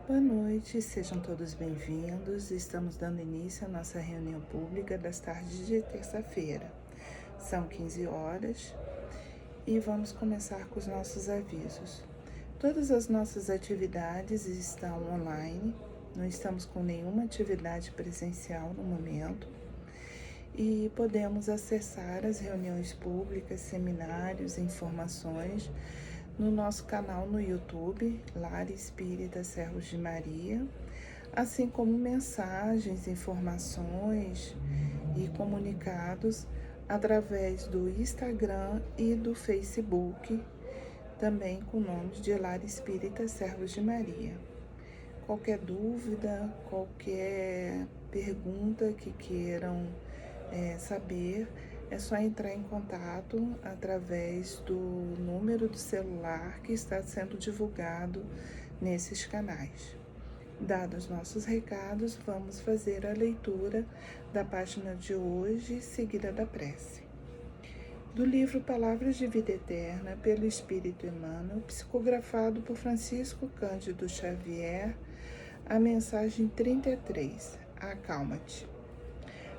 Boa noite, sejam todos bem-vindos. Estamos dando início à nossa reunião pública das tardes de terça-feira. São 15 horas e vamos começar com os nossos avisos. Todas as nossas atividades estão online, não estamos com nenhuma atividade presencial no momento e podemos acessar as reuniões públicas, seminários, informações no nosso canal no YouTube, Lar Espírita Servos de Maria, assim como mensagens, informações e comunicados através do Instagram e do Facebook, também com nomes de Lar Espírita Servos de Maria. Qualquer dúvida, qualquer pergunta que queiram saber, é só entrar em contato através do número do celular que está sendo divulgado nesses canais. Dados nossos recados, vamos fazer a leitura da página de hoje, seguida da prece. Do livro Palavras de Vida Eterna, pelo Espírito Emmanuel, psicografado por Francisco Cândido Xavier, a mensagem 33, Acalma-te.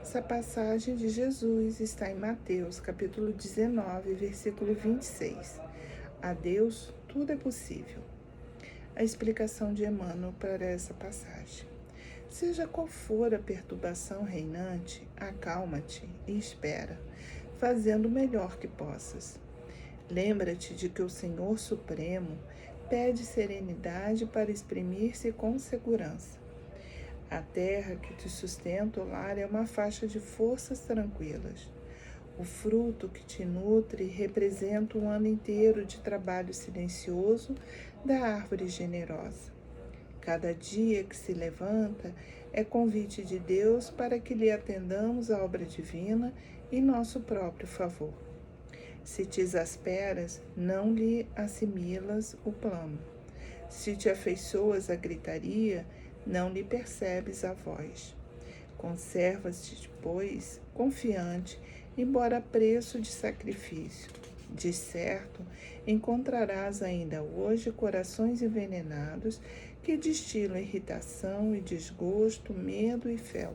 Essa passagem de Jesus está em Mateus, capítulo 19, versículo 26. A Deus tudo é possível. A explicação de Emmanuel para essa passagem. Seja qual for a perturbação reinante, acalma-te e espera, fazendo o melhor que possas. Lembra-te de que o Senhor Supremo pede serenidade para exprimir-se com segurança. A terra que te sustenta o lar é uma faixa de forças tranquilas. O fruto que te nutre representa um ano inteiro de trabalho silencioso da árvore generosa. Cada dia que se levanta é convite de Deus para que lhe atendamos a obra divina em nosso próprio favor. Se te exasperas, não lhe assimilas o plano. Se te afeiçoas à gritaria, não lhe percebes a voz. Conservas-te, pois, confiante, embora a preço de sacrifício. De certo, encontrarás ainda hoje corações envenenados que destilam irritação e desgosto, medo e fel.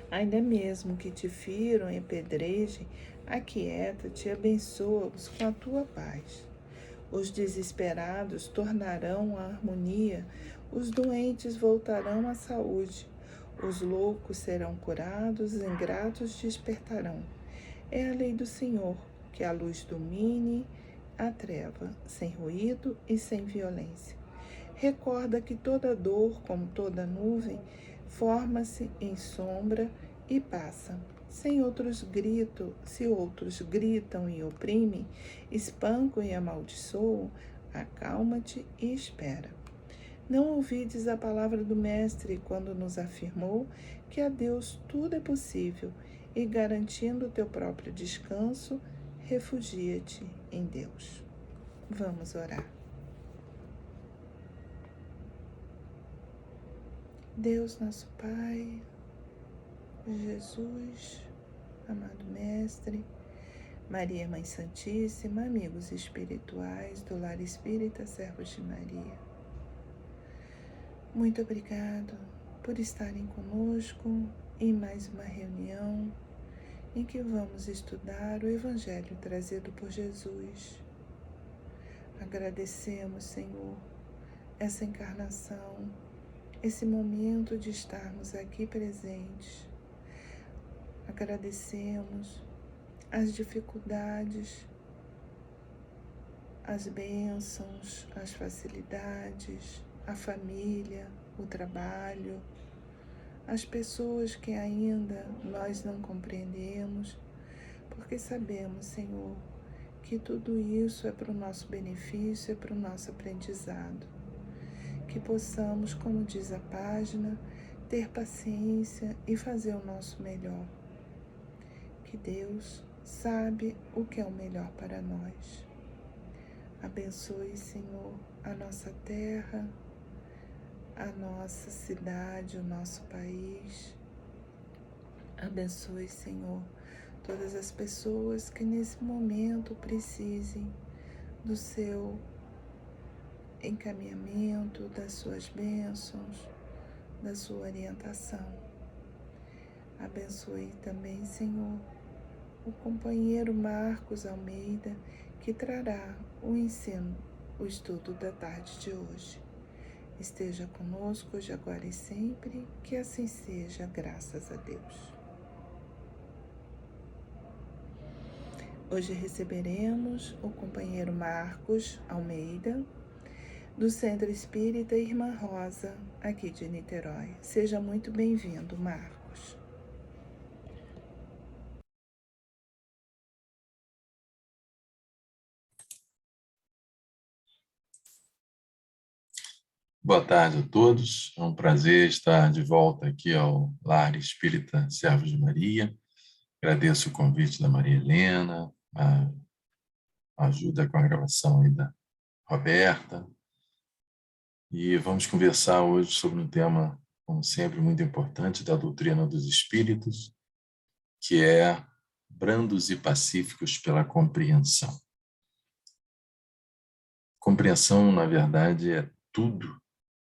Ainda mesmo que te firam e apedrejem, aquieta-te e abençoa-os com a tua paz. Os desesperados tornarão a harmonia, os doentes voltarão à saúde, os loucos serão curados, os ingratos despertarão. É a lei do Senhor, que a luz domine a treva, sem ruído e sem violência. Recorda que toda dor, como toda nuvem, forma-se em sombra e passa. Se outros gritam e oprimem, espancam e amaldiçoam, acalma-te e espera. Não ouvides a palavra do Mestre quando nos afirmou que a Deus tudo é possível e, garantindo o teu próprio descanso, refugia-te em Deus. Vamos orar. Deus, nosso Pai, Jesus, amado Mestre, Maria, Mãe Santíssima, amigos espirituais do Lar Espírita Servos de Maria. Muito obrigado por estarem conosco em mais uma reunião em que vamos estudar o Evangelho trazido por Jesus. Agradecemos, Senhor, essa encarnação, esse momento de estarmos aqui presentes. Agradecemos as dificuldades, as bênçãos, as facilidades, a família, o trabalho, as pessoas que ainda nós não compreendemos, porque sabemos, Senhor, que tudo isso é para o nosso benefício, é para o nosso aprendizado. Que possamos, como diz a página, ter paciência e fazer o nosso melhor. Que Deus sabe o que é o melhor para nós. Abençoe, Senhor, a nossa terra, a nossa cidade, o nosso país. Abençoe, Senhor, todas as pessoas que nesse momento precisem do seu encaminhamento das suas bênçãos, da sua orientação. Abençoe também, Senhor, o companheiro Marcos Almeida, que trará o ensino, o estudo da tarde de hoje. Esteja conosco hoje, agora e sempre, que assim seja, graças a Deus. Hoje receberemos o companheiro Marcos Almeida, do Centro Espírita Irmã Rosa, aqui de Niterói. Seja muito bem-vindo, Marcos. Boa tarde a todos. É um prazer estar de volta aqui ao Lar Espírita Servos de Maria. Agradeço o convite da Maria Helena, a ajuda com a gravação aí da Roberta. E vamos conversar hoje sobre um tema, como sempre, muito importante da doutrina dos espíritos, que é brandos e pacíficos pela compreensão. Compreensão, na verdade, é tudo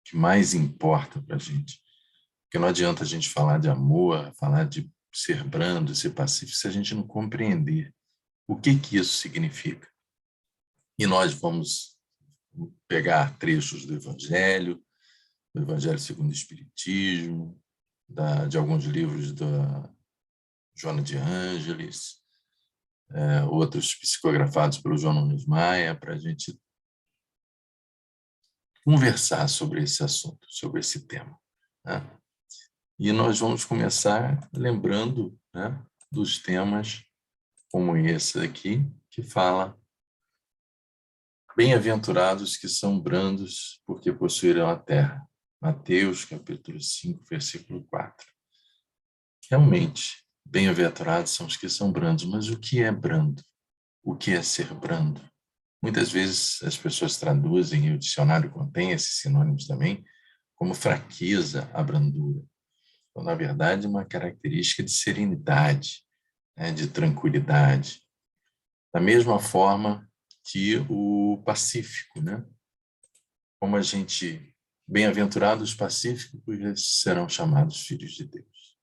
que mais importa para a gente. Porque não adianta a gente falar de amor, falar de ser brando, ser pacífico, se a gente não compreender o que isso significa. E nós vamos pegar trechos do Evangelho segundo o Espiritismo, de alguns livros da Joana de Ângeles, outros psicografados pelo João Nunes Maia, para a gente conversar sobre esse assunto, sobre esse tema, né? E nós vamos começar lembrando, né, dos temas como esse aqui, que fala: bem-aventurados que são brandos, porque possuirão a terra. Mateus, capítulo 5, versículo 4. Realmente, bem-aventurados são os que são brandos, mas o que é brando? O que é ser brando? Muitas vezes as pessoas traduzem, e o dicionário contém esses sinônimos também, como fraqueza, a brandura. Então, na verdade, uma característica de serenidade, né, de tranquilidade. Da mesma forma que o pacífico, né? Como a gente, bem-aventurados pacíficos, eles serão chamados filhos de Deus.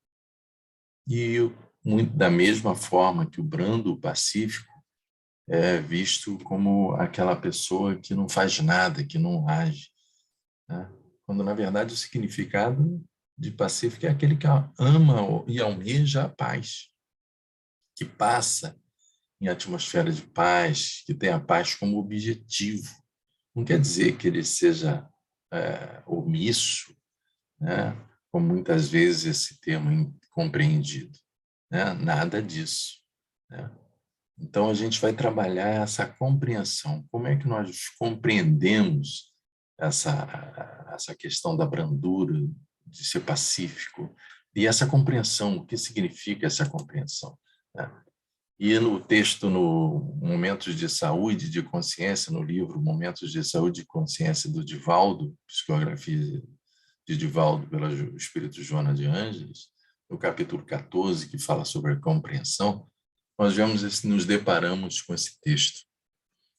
E muito da mesma forma que o brando, o pacífico, é visto como aquela pessoa que não faz nada, que não age, né? Quando, na verdade, o significado de pacífico é aquele que ama e almeja a paz, que passa em atmosfera de paz, que tem a paz como objetivo. Não quer dizer que ele seja omisso, né? Como muitas vezes esse termo é compreendido, né? Nada disso, né? Então, a gente vai trabalhar essa compreensão. Como é que nós compreendemos essa questão da brandura, de ser pacífico, e essa compreensão, o que significa essa compreensão, né? E no texto, no Momentos de Saúde e de Consciência, no livro Momentos de Saúde e Consciência do Divaldo, psicografia de Divaldo pelo Espírito Joana de Ângeles, no capítulo 14, que fala sobre a compreensão, nós nos deparamos com esse texto.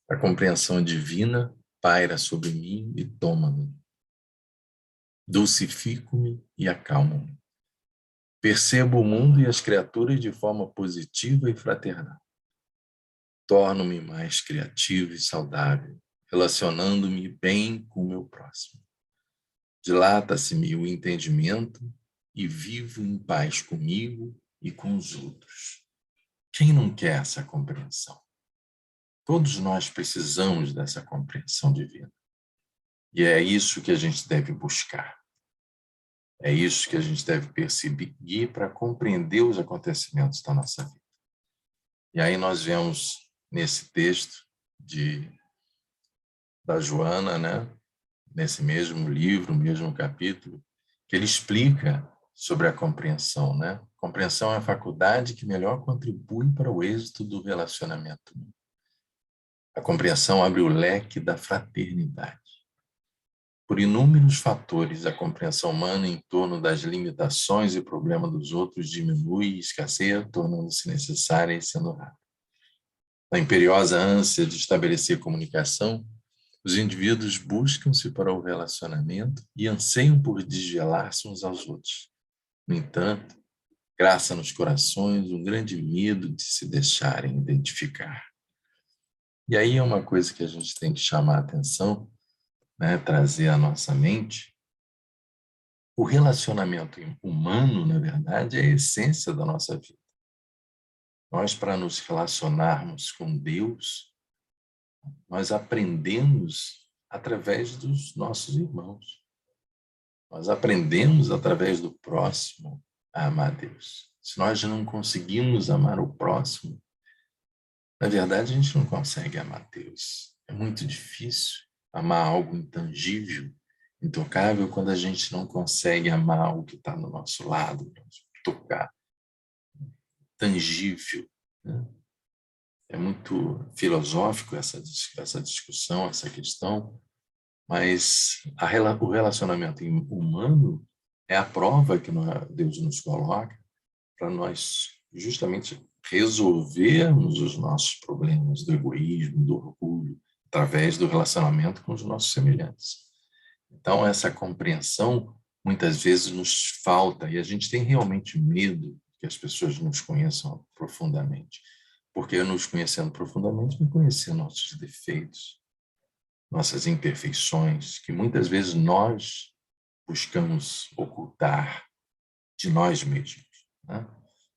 A compreensão divina paira sobre mim e toma-me. Dulcifico-me e acalmo-me. Percebo o mundo e as criaturas de forma positiva e fraternal. Torno-me mais criativo e saudável, relacionando-me bem com o meu próximo. Dilata-se-me o entendimento e vivo em paz comigo e com os outros. Quem não quer essa compreensão? Todos nós precisamos dessa compreensão divina. E é isso que a gente deve buscar. É isso que a gente deve perseguir para compreender os acontecimentos da nossa vida. E aí nós vemos nesse texto da Joana, né? Nesse mesmo livro, mesmo capítulo, que ele explica sobre a compreensão, né? Compreensão é a faculdade que melhor contribui para o êxito do relacionamento. A compreensão abre o leque da fraternidade. Por inúmeros fatores, a compreensão humana em torno das limitações e problemas dos outros diminui e escasseia, tornando-se necessária e sendo rara. Na imperiosa ânsia de estabelecer comunicação, Os indivíduos buscam-se para o relacionamento e anseiam por desvelar-se uns aos outros. No entanto, graça nos corações um grande medo de se deixarem identificar. E aí é uma coisa que a gente tem que chamar a atenção, né, trazer à nossa mente. O relacionamento humano, na verdade, é a essência da nossa vida. Nós, para nos relacionarmos com Deus, nós aprendemos através dos nossos irmãos. Nós aprendemos através do próximo a amar Deus. Se nós não conseguimos amar o próximo, na verdade, a gente não consegue amar Deus. É muito difícil amar algo intangível, intocável, quando a gente não consegue amar algo que está do nosso lado, tocar, tangível, né? É muito filosófico essa discussão, essa questão, mas o relacionamento humano é a prova que Deus nos coloca para nós justamente resolvermos os nossos problemas do egoísmo, do orgulho, através do relacionamento com os nossos semelhantes. Então, essa compreensão muitas vezes nos falta e a gente tem realmente medo que as pessoas nos conheçam profundamente. Porque nos conhecendo profundamente, vai conhecer nossos defeitos, nossas imperfeições, que muitas vezes nós buscamos ocultar de nós mesmos, né?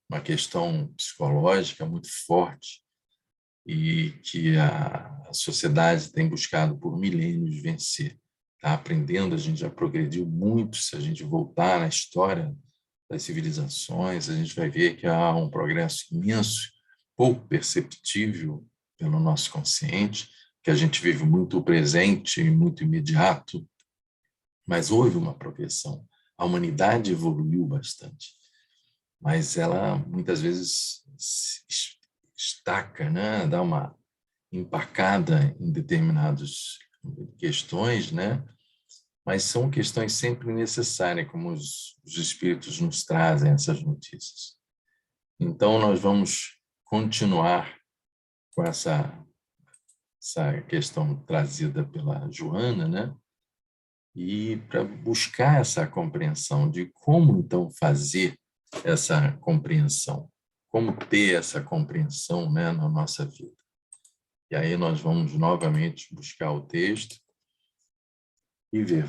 Uma questão psicológica muito forte e que a sociedade tem buscado por milênios vencer. Está aprendendo, a gente já progrediu muito, se a gente voltar na história das civilizações, a gente vai ver que há um progresso imenso, pouco perceptível pelo nosso consciente, que a gente vive muito presente e muito imediato, mas houve uma progressão. A humanidade evoluiu bastante, mas ela muitas vezes estaca, né? Dá uma empacada em determinadas questões, né? Mas são questões sempre necessárias, como os espíritos nos trazem essas notícias. Então, nós vamos continuar com essa questão trazida pela Joana, né? E para buscar essa compreensão de como, então, fazer essa compreensão, como ter essa compreensão, né, na nossa vida. E aí nós vamos novamente buscar o texto e ver.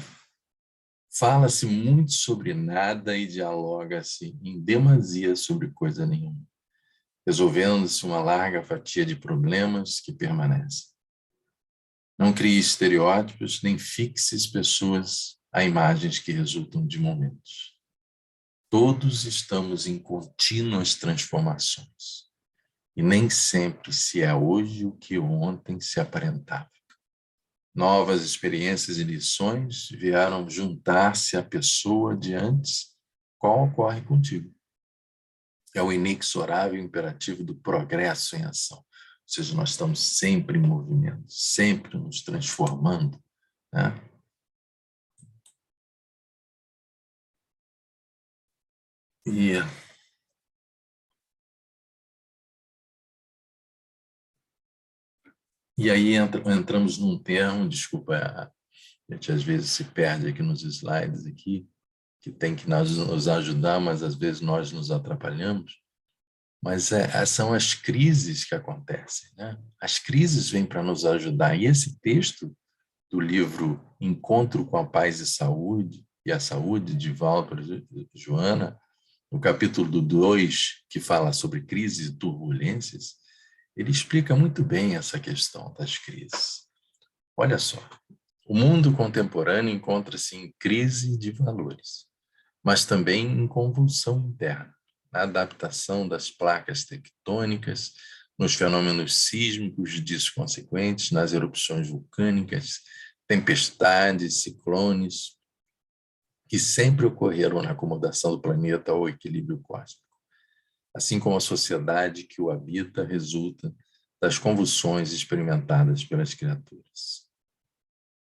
Fala-se muito sobre nada e dialoga-se em demasia sobre coisa nenhuma, resolvendo-se uma larga fatia de problemas que permanecem. Não crie estereótipos, nem fixes pessoas a imagens que resultam de momentos. Todos estamos em contínuas transformações, e nem sempre se é hoje o que ontem se aparentava. Novas experiências e lições vieram juntar-se à pessoa de antes, qual ocorre contigo. É o inexorável imperativo do progresso em ação. Ou seja, nós estamos sempre em movimento, sempre nos transformando, né? E aí entramos num termo, desculpa, a gente às vezes se perde aqui nos slides, aqui, que tem que nos ajudar, mas às vezes nós nos atrapalhamos. Mas são as crises que acontecem, né? As crises vêm para nos ajudar. E esse texto do livro Encontro com a Paz e a Saúde, de Valdo e Joana, no capítulo 2, que fala sobre crises e turbulências, ele explica muito bem essa questão das crises. Olha só, o mundo contemporâneo encontra-se em crise de valores, mas também em convulsão interna, na adaptação das placas tectônicas, nos fenômenos sísmicos disso consequentes, nas erupções vulcânicas, tempestades, ciclones, que sempre ocorreram na acomodação do planeta ao equilíbrio cósmico, assim como a sociedade que o habita resulta das convulsões experimentadas pelas criaturas.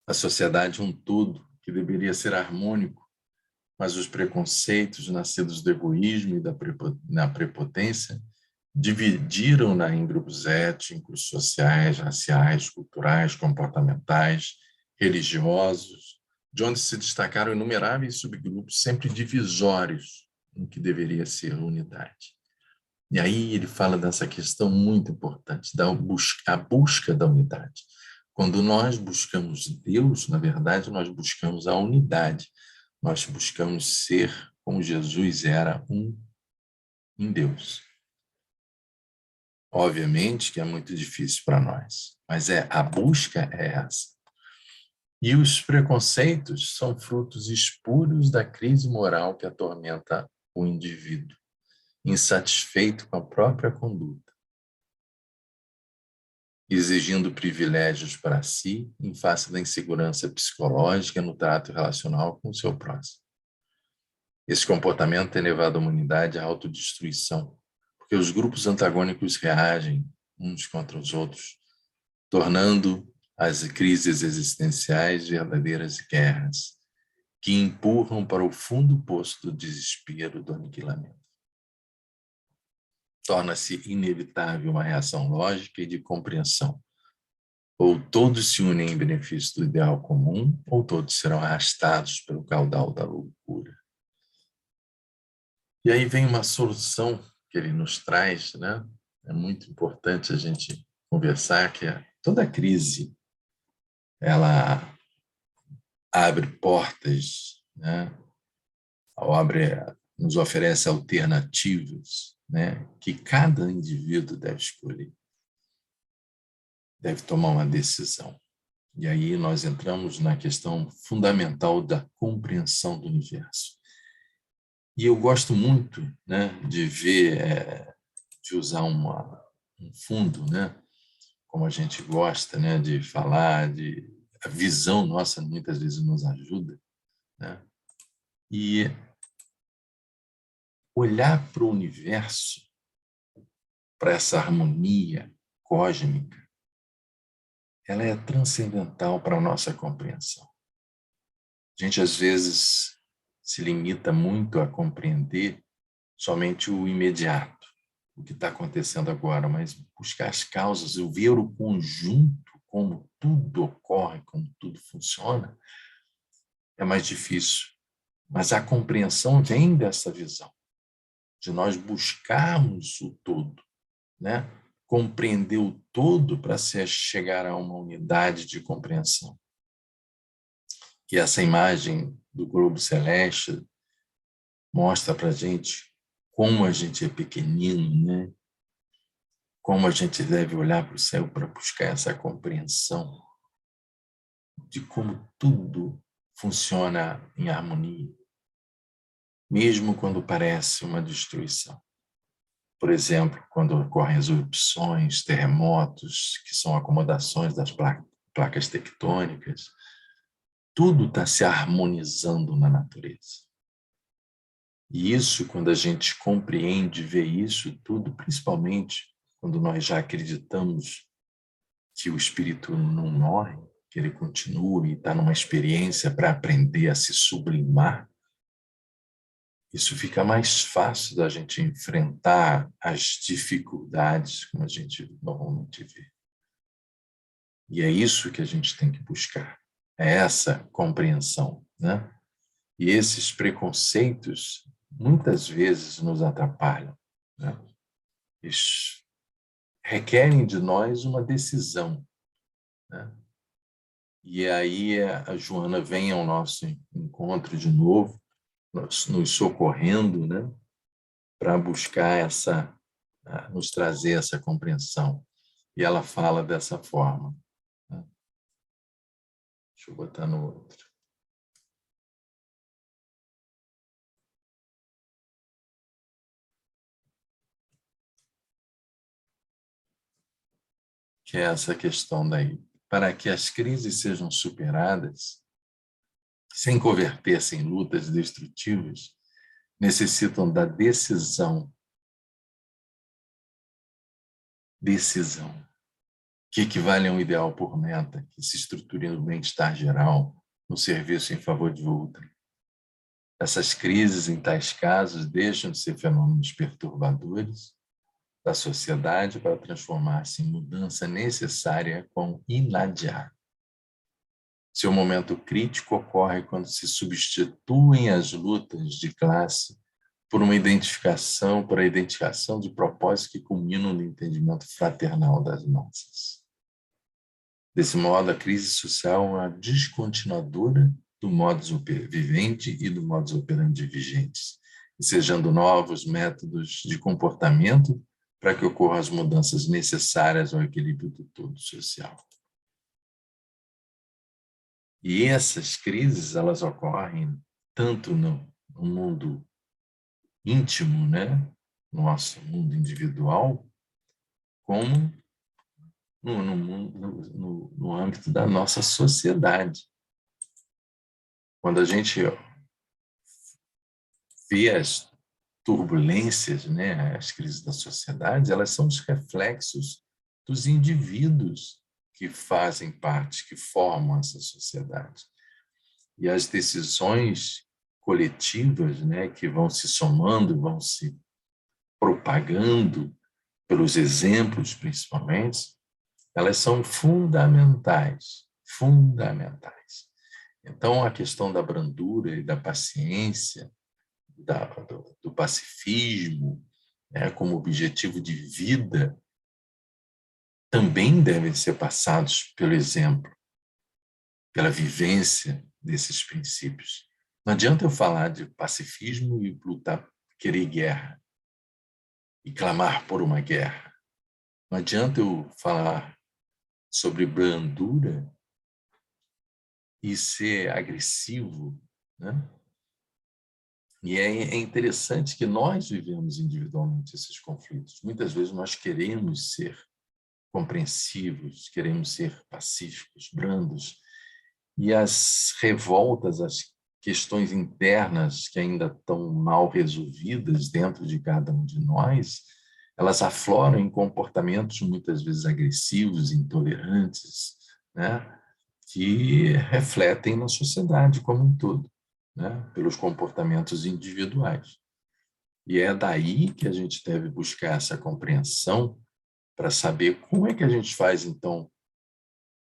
A sociedade é um todo que deveria ser harmônico, mas os preconceitos nascidos do egoísmo e da prepotência dividiram-na em grupos étnicos, sociais, raciais, culturais, comportamentais, religiosos, de onde se destacaram inumeráveis subgrupos, sempre divisórios no que deveria ser a unidade. E aí ele fala dessa questão muito importante, a busca da unidade. Quando nós buscamos Deus, na verdade, nós buscamos a unidade. Nós buscamos ser como Jesus era, um em Deus. Obviamente que é muito difícil para nós, mas a busca é essa. E os preconceitos são frutos espúrios da crise moral que atormenta o indivíduo, insatisfeito com a própria conduta, exigindo privilégios para si em face da insegurança psicológica no trato relacional com o seu próximo. Esse comportamento tem levado a humanidade à autodestruição, porque os grupos antagônicos reagem uns contra os outros, tornando as crises existenciais verdadeiras guerras, que empurram para o fundo poço do desespero, do aniquilamento. Torna-se inevitável uma reação lógica e de compreensão. Ou todos se unem em benefício do ideal comum, ou todos serão arrastados pelo caudal da loucura. E aí vem uma solução que ele nos traz, né? É muito importante a gente conversar que toda crise ela abre portas, né? Nos oferece alternativas, né? Que cada indivíduo deve escolher, deve tomar uma decisão. E aí nós entramos na questão fundamental da compreensão do universo. E eu gosto muito, né, de ver, de usar um fundo, né, como a gente gosta, né, de falar, a visão nossa muitas vezes nos ajuda, né, e olhar para o universo, para essa harmonia cósmica, ela é transcendental para a nossa compreensão. A gente, às vezes, se limita muito a compreender somente o imediato, o que está acontecendo agora, mas buscar as causas, eu ver o conjunto, como tudo ocorre, como tudo funciona, é mais difícil. Mas a compreensão vem dessa visão, de nós buscarmos o todo, né? Compreender o todo para se chegar a uma unidade de compreensão. E essa imagem do globo celeste mostra para a gente como a gente é pequenino, né? Como a gente deve olhar para o céu para buscar essa compreensão de como tudo funciona em harmonia, mesmo quando parece uma destruição. Por exemplo, quando ocorrem as erupções, terremotos, que são acomodações das placas tectônicas, tudo está se harmonizando na natureza. E isso, quando a gente compreende, vê isso tudo, principalmente quando nós já acreditamos que o espírito não morre, que ele continua e está numa experiência para aprender a se sublimar, isso fica mais fácil da gente enfrentar as dificuldades como a gente normalmente vê. E é isso que a gente tem que buscar, é essa compreensão, né? E esses preconceitos muitas vezes nos atrapalham, né? Eles requerem de nós uma decisão, né? E aí a Joana vem ao nosso encontro de novo, nos socorrendo, né? Para buscar nos trazer essa compreensão. E ela fala dessa forma, né? Deixa eu botar no outro. Que é essa questão daí. Para que as crises sejam superadas, sem converter-se em lutas destrutivas, necessitam da decisão. Decisão, que equivale a um ideal por meta, que se estrutura no bem-estar geral, no serviço em favor de outrem. Essas crises, em tais casos, deixam de ser fenômenos perturbadores da sociedade para transformar-se em mudança necessária com inadiável. Seu momento crítico ocorre quando se substituem as lutas de classe por a identificação de propósitos que culminam no entendimento fraternal das massas. Desse modo, a crise social é uma descontinuadora do modus vivendi e do modus operandi vigentes, ensejando novos métodos de comportamento para que ocorram as mudanças necessárias ao equilíbrio do todo social. E essas crises, elas ocorrem tanto no mundo íntimo, né, no nosso mundo individual, como no âmbito da nossa sociedade. Quando a gente vê as turbulências, né, as crises da sociedade, elas são os reflexos dos indivíduos que fazem parte, que formam essa sociedade. E as decisões coletivas, né, que vão se somando, vão se propagando pelos exemplos, principalmente, elas são fundamentais, fundamentais. Então, a questão da brandura e da paciência, do pacifismo, né, como objetivo de vida, também devem ser passados pelo exemplo, pela vivência desses princípios. Não adianta eu falar de pacifismo e lutar, querer guerra, e clamar por uma guerra. Não adianta eu falar sobre brandura e ser agressivo, né? E é interessante que nós vivemos individualmente esses conflitos. Muitas vezes nós queremos ser compreensivos, queremos ser pacíficos, brandos, e as revoltas, as questões internas que ainda estão mal resolvidas dentro de cada um de nós, elas afloram em comportamentos muitas vezes agressivos, intolerantes, né, que refletem na sociedade como um todo, né, pelos comportamentos individuais. E é daí que a gente deve buscar essa compreensão para saber como é que a gente faz, então,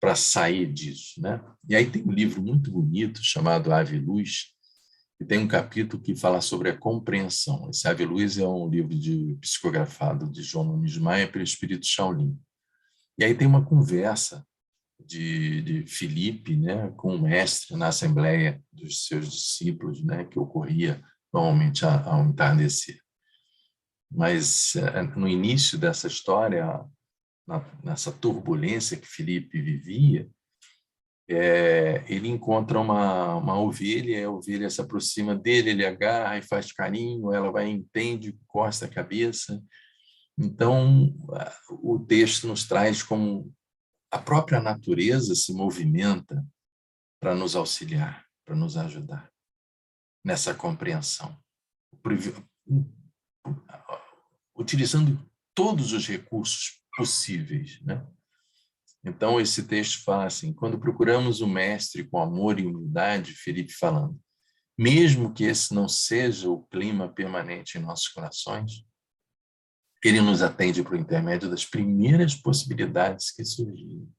para sair disso, né? E aí tem um livro muito bonito chamado Ave Luz, e tem um capítulo que fala sobre a compreensão. Esse Ave Luz é um livro psicografado de João Nunes Maia pelo Espírito Shaolin. E aí tem uma conversa de Filipe, né, com o mestre na assembleia dos seus discípulos, né, que ocorria normalmente ao entardecer. Mas no início dessa história, nessa turbulência que Filipe vivia, ele encontra uma ovelha, e a ovelha se aproxima dele, ele agarra e faz carinho, ela vai, entende, coça a cabeça. Então, o texto nos traz como a própria natureza se movimenta para nos auxiliar, para nos ajudar nessa compreensão, utilizando todos os recursos possíveis, né? Então, esse texto fala assim: quando procuramos o Mestre com amor e humildade, Felipe falando, mesmo que esse não seja o clima permanente em nossos corações, ele nos atende por intermédio das primeiras possibilidades que surgirem,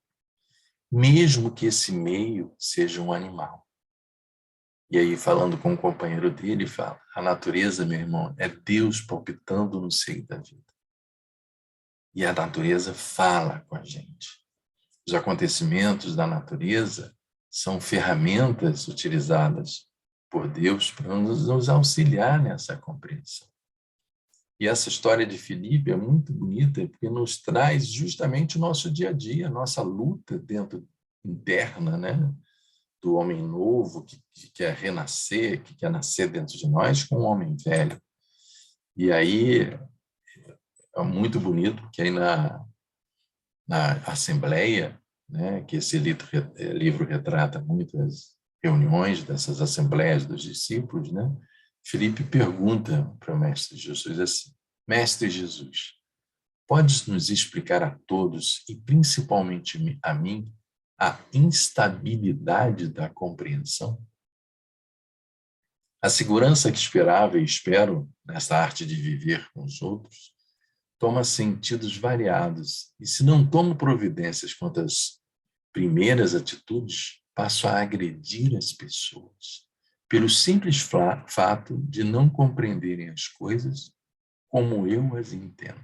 mesmo que esse meio seja um animal. E aí, falando com o companheiro dele, fala: a natureza, meu irmão, é Deus palpitando no seio da vida. E a natureza fala com a gente. Os acontecimentos da natureza são ferramentas utilizadas por Deus para nos auxiliar nessa compreensão. E essa história de Filipe é muito bonita porque nos traz justamente o nosso dia a dia, a nossa luta interna, né, do homem novo que quer renascer, que quer nascer dentro de nós, com um homem velho. E aí é muito bonito porque aí na Assembleia, né, que esse livro retrata muitas reuniões dessas assembleias dos discípulos, né, Filipe pergunta para o Mestre Jesus assim: Mestre Jesus, podes nos explicar a todos, e principalmente a mim, a instabilidade da compreensão? A segurança que esperava e espero nessa arte de viver com os outros toma sentidos variados. E se não tomo providências quanto às primeiras atitudes, passo a agredir as pessoas, pelo simples fato de não compreenderem as coisas como eu as entendo.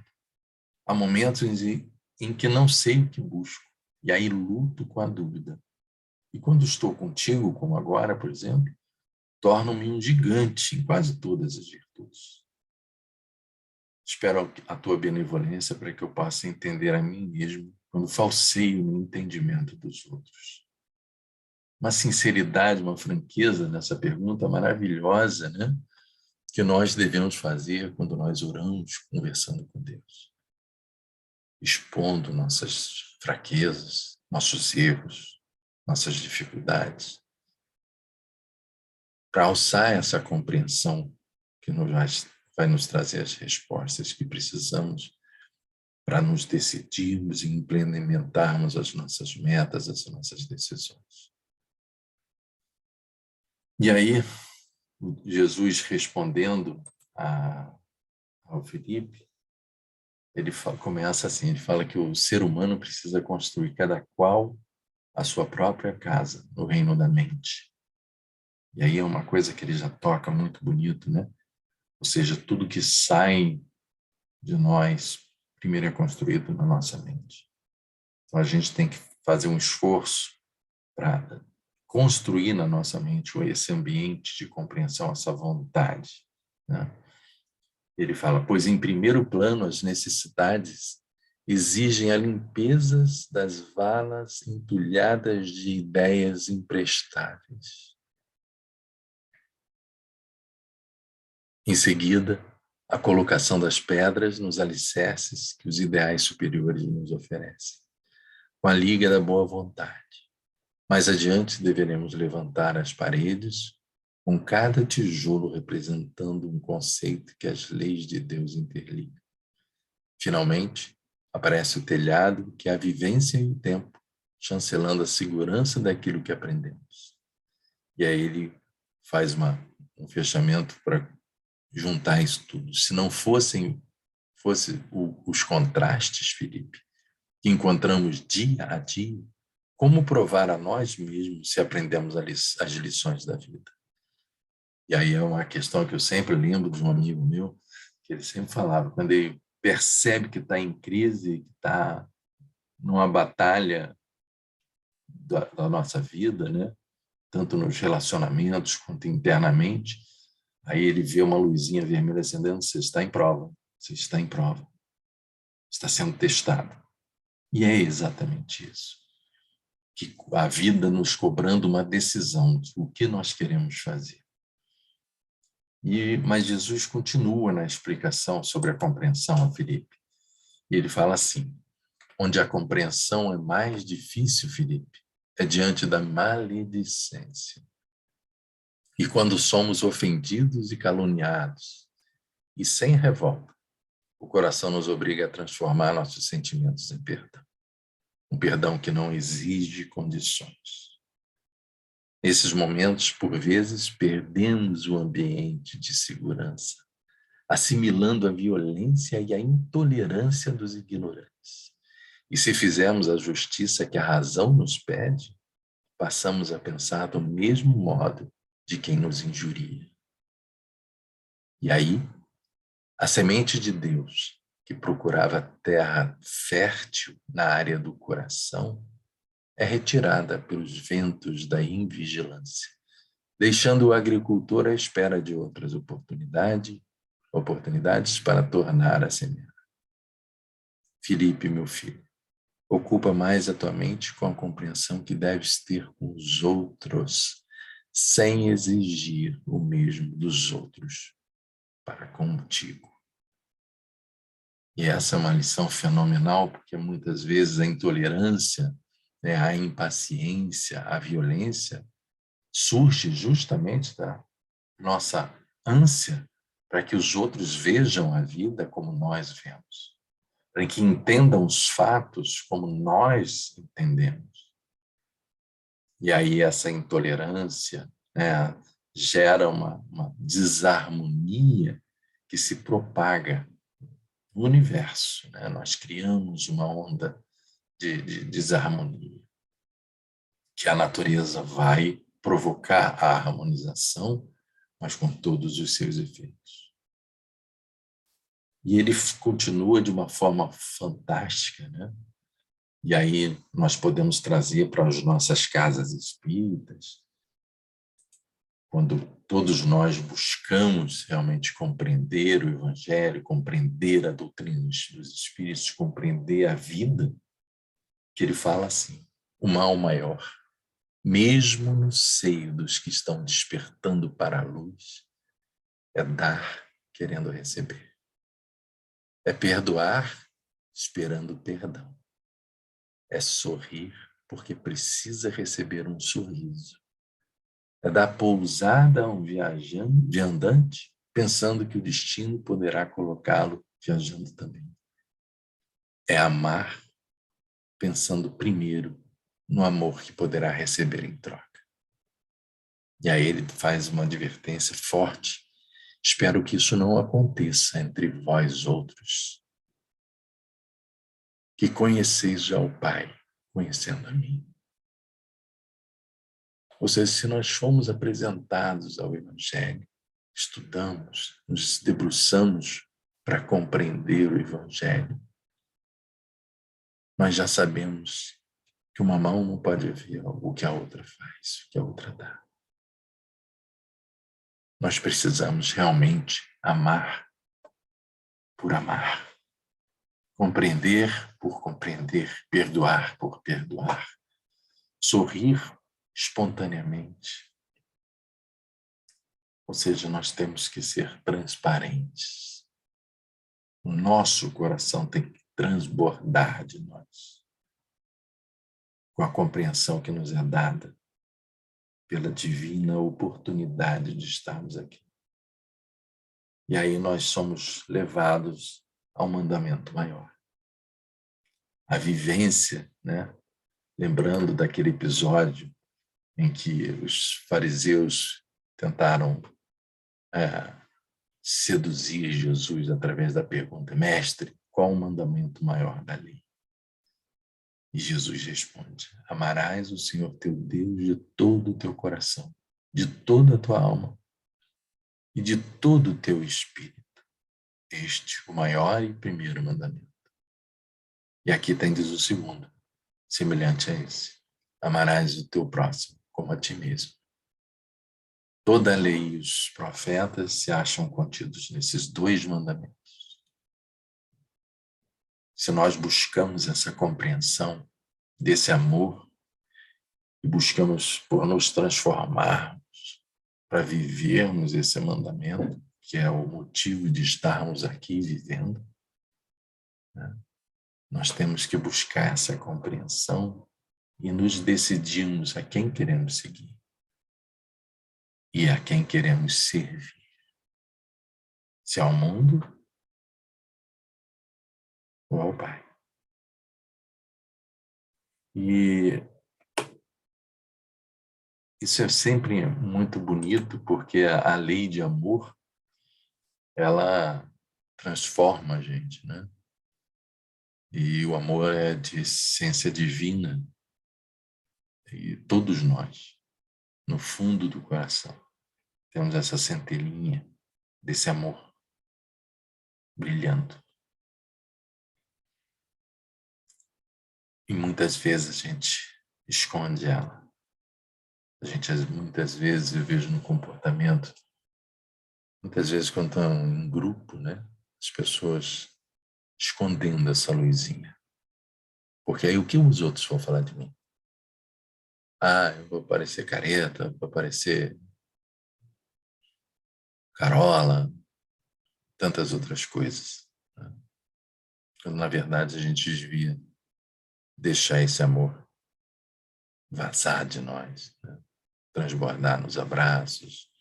Há momentos em que não sei o que busco, e aí luto com a dúvida. E quando estou contigo, como agora, por exemplo, torno-me um gigante em quase todas as virtudes. Espero a tua benevolência para que eu possa entender a mim mesmo quando falseio no entendimento dos outros. Uma sinceridade, uma franqueza nessa pergunta maravilhosa, né? Que nós devemos fazer quando nós oramos, conversando com Deus. Expondo nossas fraquezas, nossos erros, nossas dificuldades, para alçar essa compreensão que vai nos trazer as respostas que precisamos para nos decidirmos e implementarmos as nossas metas, as nossas decisões. E aí, Jesus respondendo ao Filipe, ele começa assim, ele fala que o ser humano precisa construir cada qual a sua própria casa no reino da mente. E aí é uma coisa que ele já toca muito bonito, né? Ou seja, tudo que sai de nós, primeiro é construído na nossa mente. Então a gente tem que fazer um esforço para construir na nossa mente esse ambiente de compreensão, essa vontade, né? Ele fala, pois em primeiro plano as necessidades exigem a limpeza das valas entulhadas de ideias imprestáveis. Em seguida, a colocação das pedras nos alicerces que os ideais superiores nos oferecem, com a liga da boa vontade. Mais adiante, deveremos levantar as paredes, com cada tijolo representando um conceito que as leis de Deus interligam. Finalmente, aparece o telhado, que é a vivência e o tempo, chancelando a segurança daquilo que aprendemos. E aí ele faz um fechamento para juntar isso tudo. Se não fossem os contrastes, Felipe, que encontramos dia a dia, como provar a nós mesmos se aprendemos as lições da vida? E aí é uma questão que eu sempre lembro de um amigo meu, que ele sempre falava, quando ele percebe que está em crise, que está numa batalha da nossa vida, né? Tanto nos relacionamentos quanto internamente, aí ele vê uma luzinha vermelha acendendo, você está em prova, você está em prova, está sendo testado. E é exatamente isso. Que a vida nos cobrando uma decisão de o que nós queremos fazer. Mas Jesus continua na explicação sobre a compreensão a Filipe. E ele fala assim, onde a compreensão é mais difícil, Filipe, é diante da maledicência. E quando somos ofendidos e caluniados, e sem revolta, o coração nos obriga a transformar nossos sentimentos em perdão. Um perdão que não exige condições. Nesses momentos, por vezes, perdemos o ambiente de segurança, assimilando a violência e a intolerância dos ignorantes. E se fizermos a justiça que a razão nos pede, passamos a pensar do mesmo modo de quem nos injuria. E aí, a semente de Deus, que procurava terra fértil na área do coração, é retirada pelos ventos da invigilância, deixando o agricultor à espera de outras oportunidades para tornar a semear. Filipe, meu filho, ocupa mais a tua mente com a compreensão que deves ter com os outros, sem exigir o mesmo dos outros para contigo. E essa é uma lição fenomenal, porque muitas vezes a intolerância, né, a impaciência, a violência surge justamente da nossa ânsia para que os outros vejam a vida como nós vemos, para que entendam os fatos como nós entendemos. E aí essa intolerância, né, gera uma desarmonia que se propaga no universo, né? Nós criamos uma onda de desarmonia, que a natureza vai provocar a harmonização, mas com todos os seus efeitos. E ele continua de uma forma fantástica, né? E aí nós podemos trazer para as nossas casas espíritas, quando todos nós buscamos realmente compreender o Evangelho, compreender a doutrina dos Espíritos, compreender a vida, que ele fala assim: o mal maior, mesmo no seio dos que estão despertando para a luz, é dar querendo receber. É perdoar esperando perdão. É sorrir porque precisa receber um sorriso. É dar pousada a um viandante, pensando que o destino poderá colocá-lo viajando também. É amar, pensando primeiro no amor que poderá receber em troca. E aí ele faz uma advertência forte. Espero que isso não aconteça entre vós outros, que conheceis já o Pai, conhecendo a mim. Ou seja, se nós fomos apresentados ao Evangelho, estudamos, nos debruçamos para compreender o Evangelho, nós já sabemos que uma mão não pode ver o que a outra faz, o que a outra dá. Nós precisamos realmente amar por amar, compreender por compreender, perdoar por perdoar, sorrir espontaneamente. Ou seja, nós temos que ser transparentes. O nosso coração tem que transbordar de nós, com a compreensão que nos é dada pela divina oportunidade de estarmos aqui. E aí nós somos levados ao mandamento maior. A vivência, né? Lembrando daquele episódio em que os fariseus tentaram seduzir Jesus através da pergunta: mestre, qual o mandamento maior da lei? E Jesus responde: amarás o Senhor teu Deus de todo o teu coração, de toda a tua alma e de todo o teu espírito. Este, o maior e primeiro mandamento. E aqui diz o segundo, semelhante a esse: amarás o teu próximo como a ti mesmo. Toda a lei e os profetas se acham contidos nesses dois mandamentos. Se nós buscamos essa compreensão desse amor e buscamos por nos transformarmos para vivermos esse mandamento, que é o motivo de estarmos aqui vivendo, né? Nós temos que buscar essa compreensão e nos decidirmos a quem queremos seguir e a quem queremos servir. Se ao mundo ou ao Pai. E isso é sempre muito bonito, porque a lei de amor, ela transforma a gente, né? E o amor é de essência divina. E todos nós, no fundo do coração, temos essa centelhinha desse amor brilhando. E muitas vezes a gente esconde ela. Muitas vezes eu vejo no comportamento, muitas vezes quando estão em grupo, né? As pessoas escondendo essa luzinha. Porque aí o que os outros vão falar de mim? Ah, eu vou parecer careta, vou parecer carola, tantas outras coisas, né? Quando, na verdade, a gente devia deixar esse amor vazar de nós, né? Transbordar nos abraços,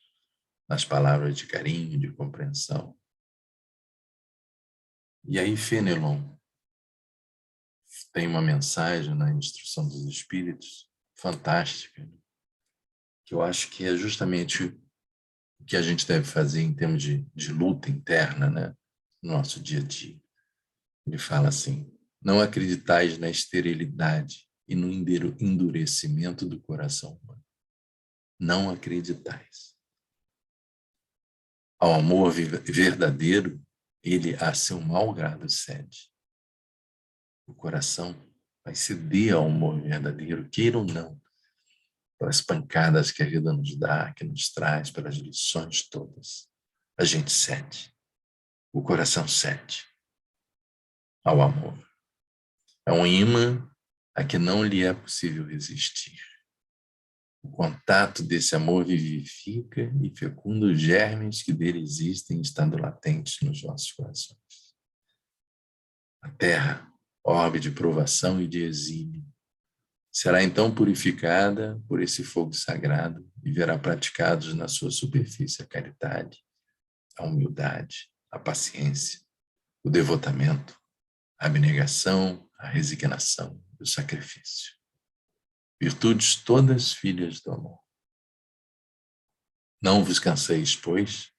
nas palavras de carinho, de compreensão. E aí, Fenelon tem uma mensagem na Instrução dos Espíritos fantástica, que eu acho que é justamente o que a gente deve fazer em termos de luta interna, né, no nosso dia a dia. Ele fala assim: não acreditais na esterilidade e no endurecimento do coração humano. Não acreditais. Ao amor verdadeiro, ele a seu mau grado cede. O coração vai ceder ao amor verdadeiro, queira ou não, pelas pancadas que a vida nos dá, que nos traz, pelas lições todas. A gente cede. O coração cede ao amor. É um imã a que não lhe é possível resistir. O contato desse amor vivifica e fecunda os germes que dele existem, estando latentes nos nossos corações. A terra, orbe de provação e de exílio, será então purificada por esse fogo sagrado e verá praticados na sua superfície a caridade, a humildade, a paciência, o devotamento, a abnegação, a resignação e o sacrifício. Virtudes todas filhas do amor. Não vos canseis, pois,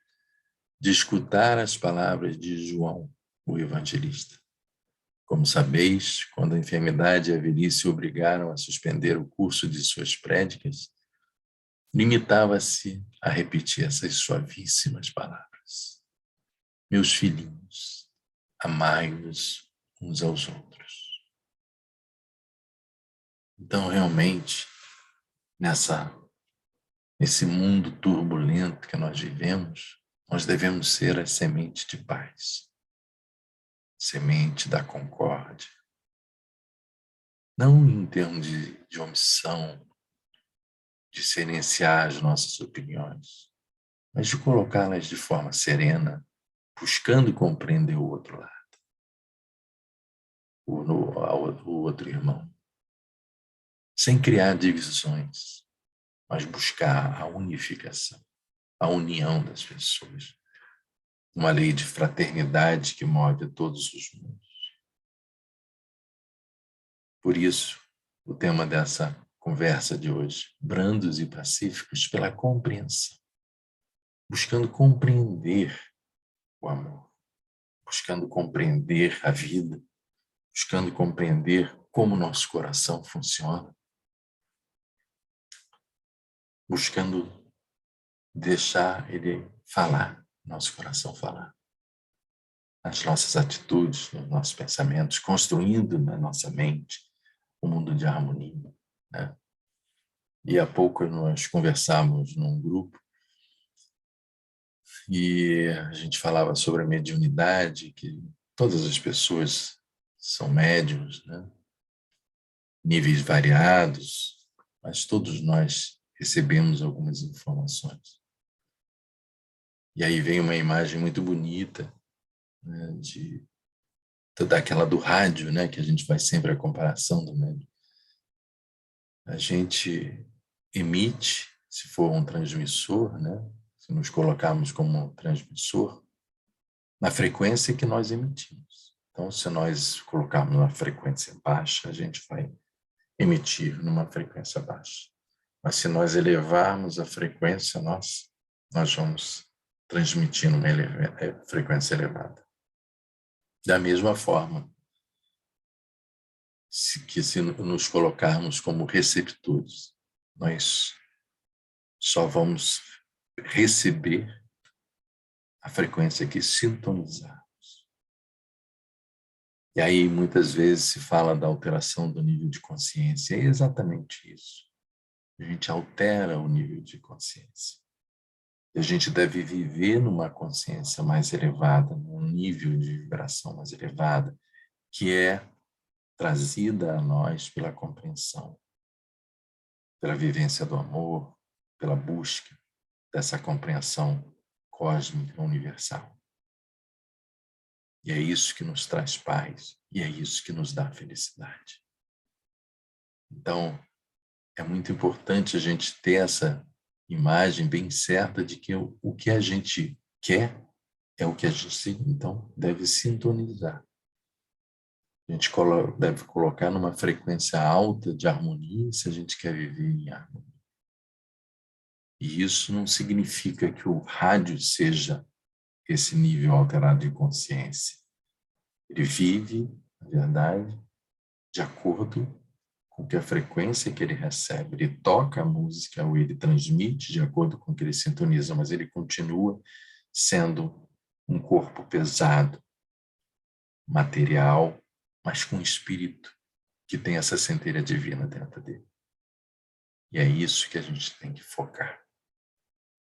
de escutar as palavras de João, o evangelista. Como sabeis, quando a enfermidade e a velhice o obrigaram a suspender o curso de suas prédicas, limitava-se a repetir essas suavíssimas palavras. Meus filhinhos, amai-vos uns aos outros. Então, realmente, nesse mundo turbulento que nós vivemos, nós devemos ser a semente de paz, semente da concórdia. Não em termos de omissão, de silenciar as nossas opiniões, mas de colocá-las de forma serena, buscando compreender o outro lado, o outro irmão, sem criar divisões, mas buscar a unificação, a união das pessoas, uma lei de fraternidade que move a todos os mundos. Por isso, o tema dessa conversa de hoje, brandos e pacíficos pela compreensão, buscando compreender o amor, buscando compreender a vida, buscando compreender como nosso coração funciona, buscando deixar ele falar, nosso coração falar, nas nossas atitudes, nos nossos pensamentos, construindo na nossa mente um mundo de harmonia, né? E há pouco nós conversávamos num grupo e a gente falava sobre a mediunidade, que todas as pessoas são médiuns, né? Níveis variados, mas todos nós recebemos algumas informações. E aí vem uma imagem muito bonita, né, daquela do rádio, né, que a gente faz sempre a comparação do médium. A gente emite, se for um transmissor, né, se nos colocarmos como um transmissor, na frequência que nós emitimos. Então, se nós colocarmos uma frequência baixa, a gente vai emitir numa frequência baixa. Mas se nós elevarmos a frequência nossa, nós vamos transmitir numa frequência elevada. Da mesma forma, se nos colocarmos como receptores, nós só vamos receber a frequência que sintonizarmos. E aí, muitas vezes, se fala da alteração do nível de consciência. É exatamente isso. A gente altera o nível de consciência. E a gente deve viver numa consciência mais elevada, num nível de vibração mais elevada, que é trazida a nós pela compreensão, pela vivência do amor, pela busca dessa compreensão cósmica universal. E é isso que nos traz paz, e é isso que nos dá felicidade. Então, é muito importante a gente ter essa imagem bem certa de que o que a gente quer é o que a gente, então, deve sintonizar. A gente deve colocar numa frequência alta de harmonia se a gente quer viver em harmonia. E isso não significa que o rádio seja esse nível alterado de consciência. Ele vive, na verdade, de acordo com que a frequência que ele recebe. Ele toca a música ou ele transmite de acordo com que ele sintoniza, mas ele continua sendo um corpo pesado, material, mas com espírito, que tem essa centelha divina dentro dele. E é isso que a gente tem que focar,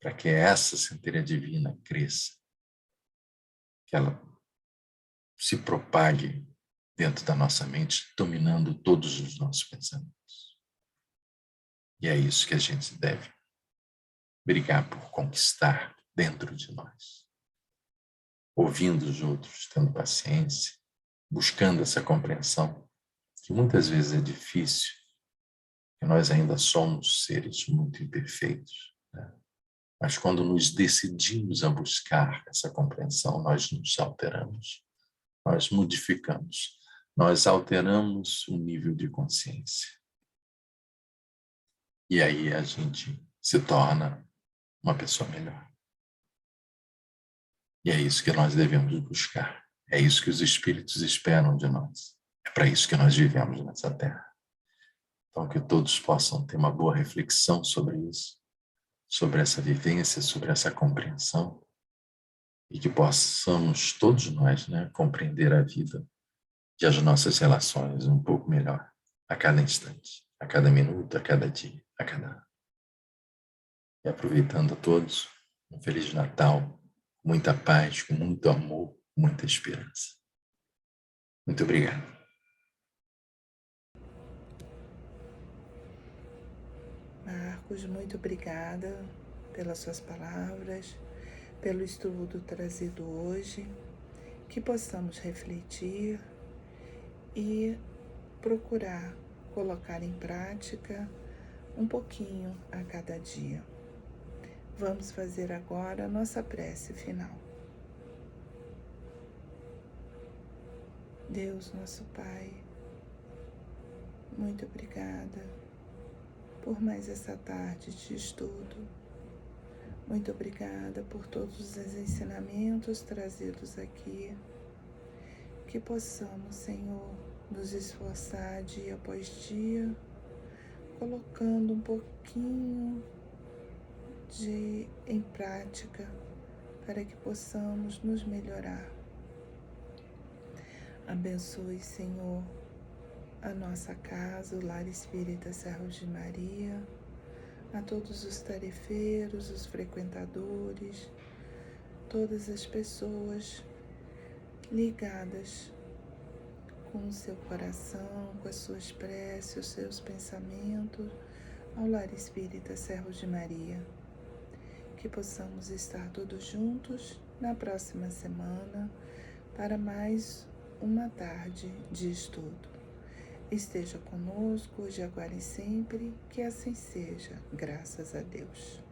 para que essa centelha divina cresça, que ela se propague dentro da nossa mente, dominando todos os nossos pensamentos. E é isso que a gente deve brigar por conquistar dentro de nós. Ouvindo os outros, tendo paciência, buscando essa compreensão, que muitas vezes é difícil, que nós ainda somos seres muito imperfeitos, né? Mas quando nos decidimos a buscar essa compreensão, nós nos alteramos, nós modificamos, nós alteramos o nível de consciência. E aí a gente se torna uma pessoa melhor. E é isso que nós devemos buscar. É isso que os espíritos esperam de nós. É para isso que nós vivemos nessa terra. Então, que todos possam ter uma boa reflexão sobre isso, sobre essa vivência, sobre essa compreensão, e que possamos todos nós, né, compreender a vida e as nossas relações um pouco melhor a cada instante, a cada minuto, a cada dia, a cada ano. E aproveitando a todos, um Feliz Natal, com muita paz, com muito amor, com muita esperança. Muito obrigado. Marcos, muito obrigada pelas suas palavras, pelo estudo trazido hoje, que possamos refletir e procurar colocar em prática um pouquinho a cada dia. Vamos fazer agora a nossa prece final. Deus, nosso Pai, muito obrigada por mais essa tarde de estudo. Muito obrigada por todos os ensinamentos trazidos aqui. Que possamos, Senhor, nos esforçar dia após dia, colocando um pouquinho em prática para que possamos nos melhorar. Abençoe, Senhor, a nossa casa, o Lar Espírita Serra de Maria, a todos os tarefeiros, os frequentadores, todas as pessoas ligadas com o seu coração, com as suas preces, os seus pensamentos ao Lar Espírita Serra de Maria. Que possamos estar todos juntos na próxima semana para mais uma tarde de estudo. Esteja conosco hoje, agora e sempre, que assim seja, graças a Deus.